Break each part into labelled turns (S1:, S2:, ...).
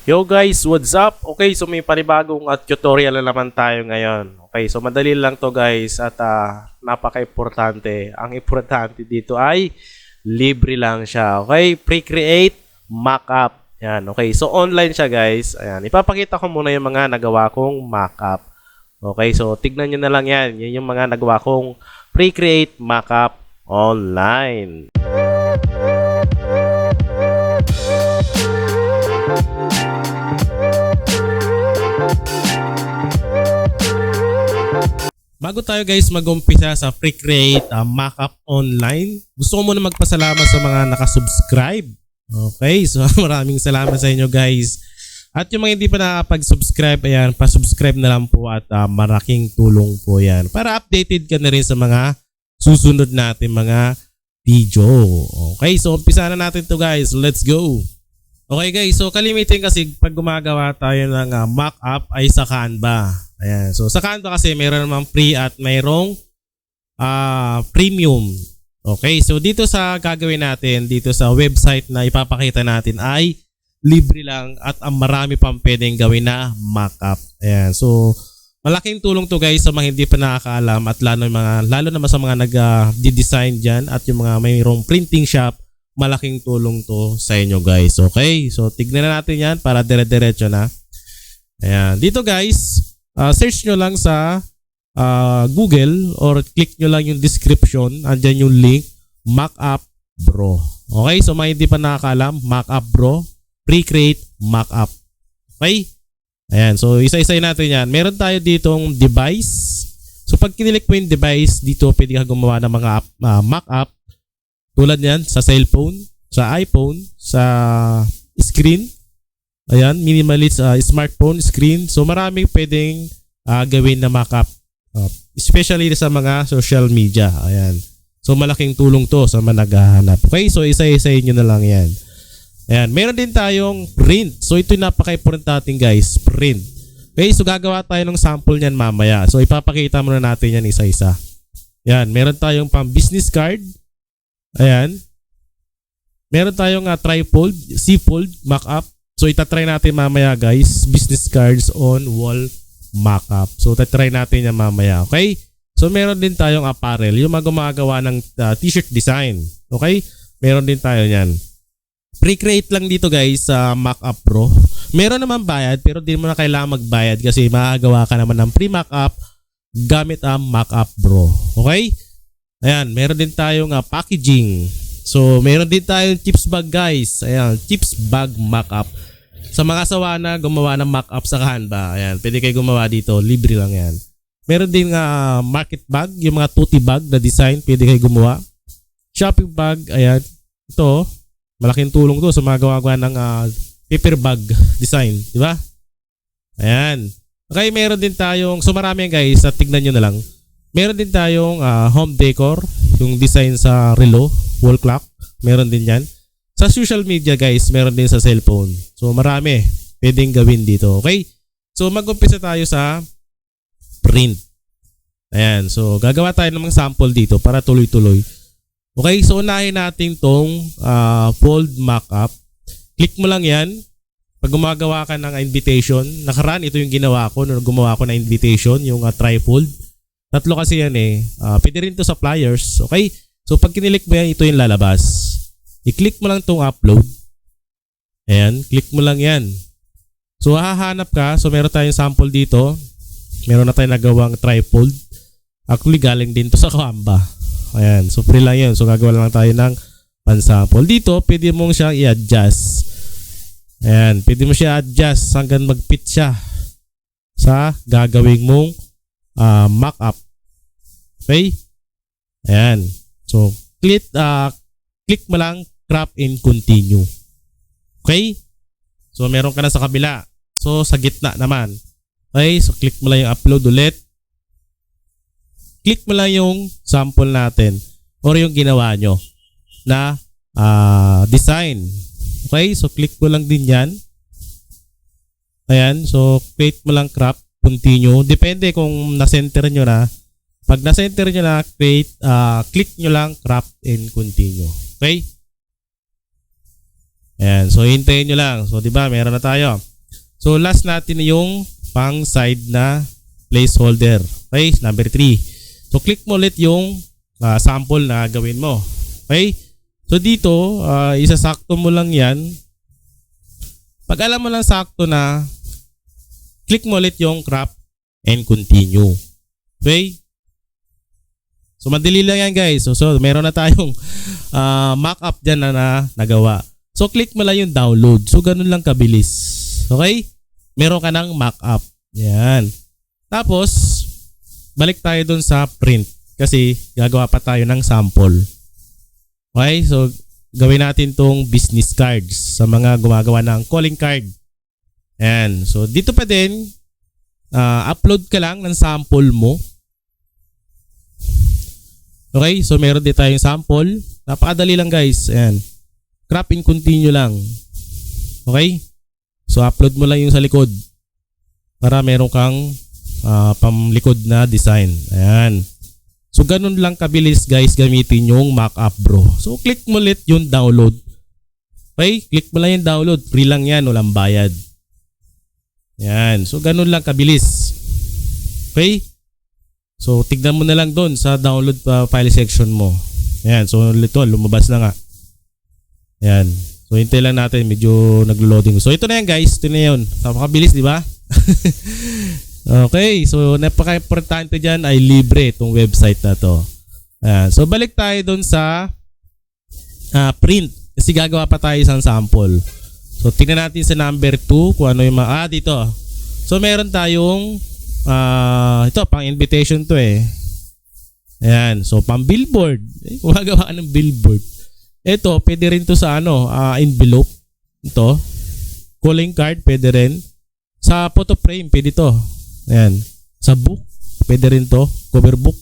S1: Yo guys, what's up? Okay, so may panibagong tutorial na naman tayo ngayon. Okay, so madali lang to guys at napaka-importante. Ang importante dito ay libre lang siya. Okay, pre-create mockup. Yan, okay. So online siya guys. Ayan, ipapakita ko muna yung mga nagawa kong mockup. Okay, so tignan nyo na lang yan. Yan yung mga nagawa kong pre-create mockup online. Bago tayo guys mag-umpisa sa pre-create mockup online, gusto ko muna magpasalamat sa mga nakasubscribe. Okay, so maraming salamat sa inyo guys. At yung mga hindi pa nakapag-subscribe, ayan, pa-subscribe na lang po at malaking tulong po yan. Para updated ka na rin sa mga susunod natin mga video. Okay, so umpisa na natin to guys. Let's go! Okay guys, so kalimitin kasi pag gumagawa tayo ng mockup ay sa Canva. Ayan, so sa Canva kasi mayroon namang free at mayroong premium. Okay, so dito sa gagawin natin, dito sa website na ipapakita natin ay libre lang at marami pang pwedeng gawin na mockup. Ayan, so malaking tulong to guys sa mga hindi pa nakakaalam at lalo naman sa mga nag-design dyan at yung mga mayroong printing shop. Malaking tulong to sa inyo guys. Okay, so tignan na natin yan para dire-diretso na. Ayan, dito guys, search nyo lang sa Google or click nyo lang yung description. Andyan yung link, Mockup Bro. Okay, so may hindi pa nakakalam, Mockup Bro, pre-create mockup. Okay, ayan, so isa-isay natin yan. Meron tayo ditong device. So pag kinilik mo yung device, dito pwede ka gumawa ng mga mockup. Tulad yan sa cellphone, sa iPhone, sa screen. Ayan, minimalist smartphone, screen. So maraming pwedeng gawin na mockup. Especially sa mga social media. Ayan. So malaking tulong to sa mga naghahanap. Okay, so isa-isayin nyo na lang yan. Ayan, meron din tayong print. So ito yung napaka-importante guys, print. Okay, so gagawa tayo ng sample niyan mamaya. So ipapakita muna natin yan isa-isa. Ayan, meron tayong pang business card. Ayan. Meron tayong trifold, C-fold, mockup. So itatry natin mamaya guys, business cards on wall mockup. So itatry natin yan mamaya, okay? So meron din tayong apparel, yung mga gumagawa ng t-shirt design. Okay? Meron din tayo yan. Pre-create lang dito guys sa Mockup Pro. Meron naman bayad pero di mo na kailangan magbayad kasi makagawa ka naman ng pre-mockup gamit ang Mockup Pro. Okay? Ayan, meron din tayong packaging. So, meron din tayong chips bag guys. Ayan, chips bag mockup. Sa mga sawa na gumawa ng mockup sa Canva, ayan, pwede kayo gumawa dito. Libre lang yan. Meron din market bag, yung mga tuti bag na design, pwede kayo gumawa. Shopping bag, ayan. Ito, malaking tulong to sa mga gawa ng paper bag design. Di ba? Ayan. Okay, meron din tayong, so marami yan guys, tignan nyo na lang. Meron din tayong home decor, yung design sa relo, wall clock, meron din yan. Sa social media guys, meron din sa cellphone. So marami, pwedeng gawin dito, okay? So mag-umpisa tayo sa print. Ayan, so gagawa tayo ng mga sample dito para tuloy-tuloy. Okay, so unahin natin tong fold mockup. Click mo lang yan. Pag gumagawa ka ng invitation, nakaraan ito yung ginawa ko, nung gumawa ko ng invitation, yung trifold. Tatlo kasi yan eh. Pwede rin to sa flyers. Okay? So pag kinilik mo yan, ito yung lalabas. I-click mo lang itong upload. Ayan. Click mo lang yan. So hahanap ka. So meron tayong sample dito. Meron na tayong nagawang trifold. Actually galing din to sa Canva. Ayan. So free lang yun. So gagawa lang tayo ng pansample. Dito pwede mong siyang i-adjust. Ayan. Pwede mo siya adjust hanggang mag-fit siya sa gagawing mong mockup. Okay? Ayan. So, click mo lang crop and continue. Okay? So, meron ka na sa kabila. So, sa gitna naman. Okay? So, click mo lang yung upload ulit. Click mo lang yung sample natin or yung ginawa nyo na design. Okay? So, click mo lang din yan. Ayan. So, create mo lang crop, continue. Depende kung na-center nyo na. Pag na-center nyo na, click nyo lang crop and continue. Okay? Ayan. So, hintayin nyo lang. So, diba, meron na tayo. So last natin yung pang side na placeholder. Okay, number 3. So click mo ulit yung sample na gawin mo. Okay? So dito, isasakto mo lang yan. Pag alam mo lang sakto na, click mo ulit yung crop and continue. Okay? So madali lang yan guys. So meron na tayong mock-up dyan na nagawa. So click mo lang yung download. So ganun lang kabilis. Okay? Meron ka ng mock-up. Yan. Tapos, balik tayo dun sa print. Kasi gagawa pa tayo ng sample. Okay? So gawin natin tong business cards sa mga gumagawa ng calling card. Yan. So dito pa din, upload ka lang ng sample mo. Okay? So meron din tayong sample. Napakadali lang guys. Ayan. Crop and continue lang. Okay? So upload mo lang yung sa likod para meron kang pamlikod na design. Ayan. So ganun lang kabilis guys gamitin yung mock-up bro. So click mo ulit yung download. Okay? Click mo lang yung download. Free lang yan. Walang bayad. Ayan. So ganun lang kabilis. Okay? So tignan mo na lang doon sa download file section mo. Ayan. So ito lumabas na nga. Ayan. So hintay lang natin, medyo naglo-loading. So ito na yan guys, ito na yun. Napakabilis, di ba? Okay, so napaka-importante dyan ay libre itong website na to. Ayan. So balik tayo dun sa print. Kasi gagawa pa tayo isang sample. So tingnan natin sa number 2 kung ano yung dito. So meron tayong ito, pang invitation to eh. Ayan, so pang billboard. Gumagawa ka ng billboard. Ito, pwede rin to sa envelope. Ito. Calling card, pwede rin. Sa photo frame, pwede to. Ayan. Sa book, pwede rin to. Cover book.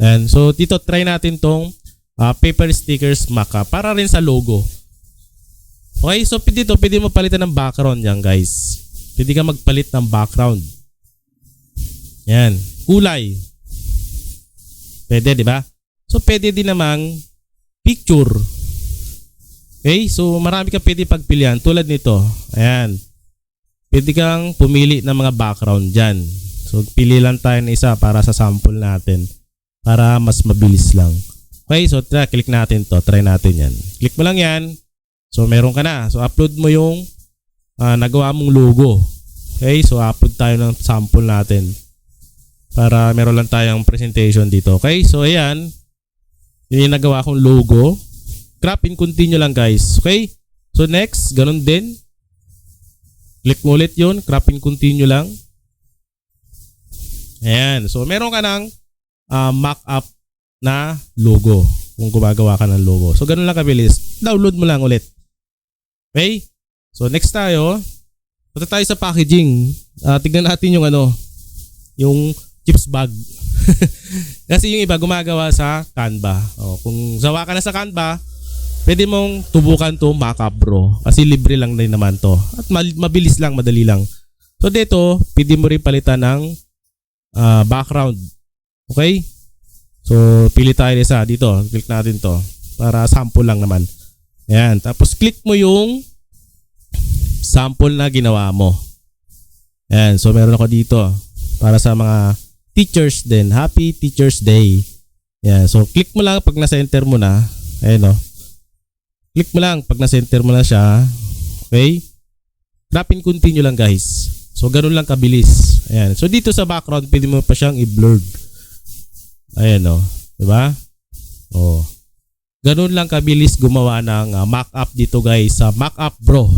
S1: Ayan. So, dito, try natin tong paper stickers mockup para rin sa logo. Okay, so dito, pwede mo palitan ng background yan, guys. Pwede ka magpalit ng background. Ayan. Kulay. Pwede, di ba? So, pwede din namang picture. Okay? So, marami kang pwede pagpilian. Tulad nito. Ayan. Pwede kang pumili ng mga background dyan. So, pili lang tayo ng isa para sa sample natin. Para mas mabilis lang. Okay? So, click natin to. Try natin yan. Click mo lang yan. So, meron ka na. So, upload mo yung nagawa mong logo. Okay? So, upload tayo ng sample natin. Para meron lang tayong presentation dito. Okay? So, ayan. Yung nagawa kong logo. Crop and continue lang guys. Okay? So next, ganun din. Click mo ulit yun. Crop and continue lang. Ayan. So meron ka ng mock-up na logo. Kung gumagawa ka ng logo. So ganun lang kabilis. Download mo lang ulit. Okay? So next tayo. Punta tayo sa packaging. Tignan natin yung yung chips bag. Kasi yung iba gumagawa sa Canva. Kung sawa ka na sa Canva, pwede mong tubukan to mock-up bro. Kasi libre lang din naman to. At mabilis lang, madali lang. So dito, pwede mo rin palitan ng background. Okay? So pili tayo isa dito. Click natin to. Para sample lang naman. Ayan. Tapos click mo yung sample na ginawa mo. Ayan. So meron ako dito. Para sa mga teachers din. Happy Teachers Day. Yan. So, click mo lang pag na-center mo na. Ayan o. Click mo lang pag na-center mo na siya. Okay? Crop and continue lang guys. So, ganun lang kabilis. Ayan. So, dito sa background, pwede mo pa siyang i-blurred. Ayan o. Diba? O. Ganun lang kabilis gumawa ng mock-up dito guys sa mock-up bro.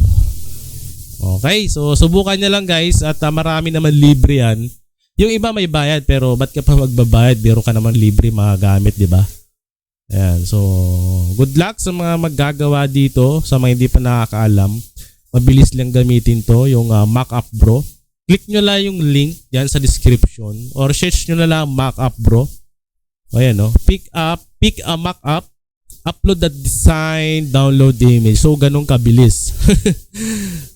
S1: Okay? So, subukan nyo lang guys at marami naman libre yan. Yung iba may bayad pero ba't ka pa magbabayad? Biro ka naman libre magagamit, di ba? Ayan. So, good luck sa mga maggagawa dito. Sa mga hindi pa nakakaalam, mabilis lang gamitin to, yung mock-up bro. Click nyo lang yung link dyan sa description or search nyo na lang mock-up bro. Ayan o. Pick a mock-up, upload the design, download the image. So, ganun kabilis.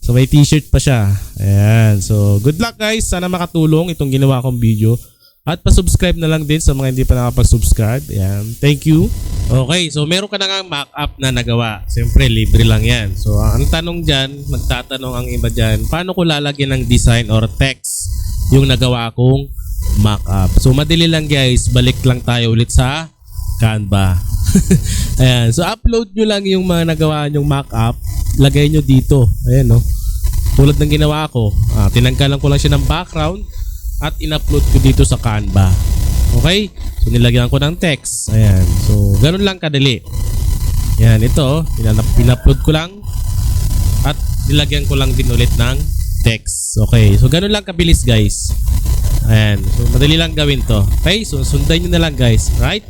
S1: So may t-shirt pa siya. Ayan. So good luck guys. Sana makatulong itong ginawa kong video. At pa-subscribe na lang din sa mga hindi pa nakapag-subscribe. Ayan. Thank you. Okay, so meron ka na nga mock-up na nagawa. Siyempre, libre lang yan. So, ang tanong dyan, magtatanong ang iba dyan, paano ko lalagyan ng design or text yung nagawa kong mock-up? So, madali lang guys. Balik lang tayo ulit sa Canva. Ayan. So, upload nyo lang yung mga nagawa nyong mock-up. Lagay nyo dito. Ayan, no? Tulad ng ginawa ko. Tinanggalan ko lang siya ng background at in-upload ko dito sa Canva. Okay? So, nilagyan ko ng text. Ayan. So, ganun lang kadali. Ayan, ito. In-upload ko lang at nilagyan ko lang din ulit ng text. Okay? So, ganun lang kabilis guys. Ayan. So, madali lang gawin to. Okay? So, sundan nyo na lang guys. Right?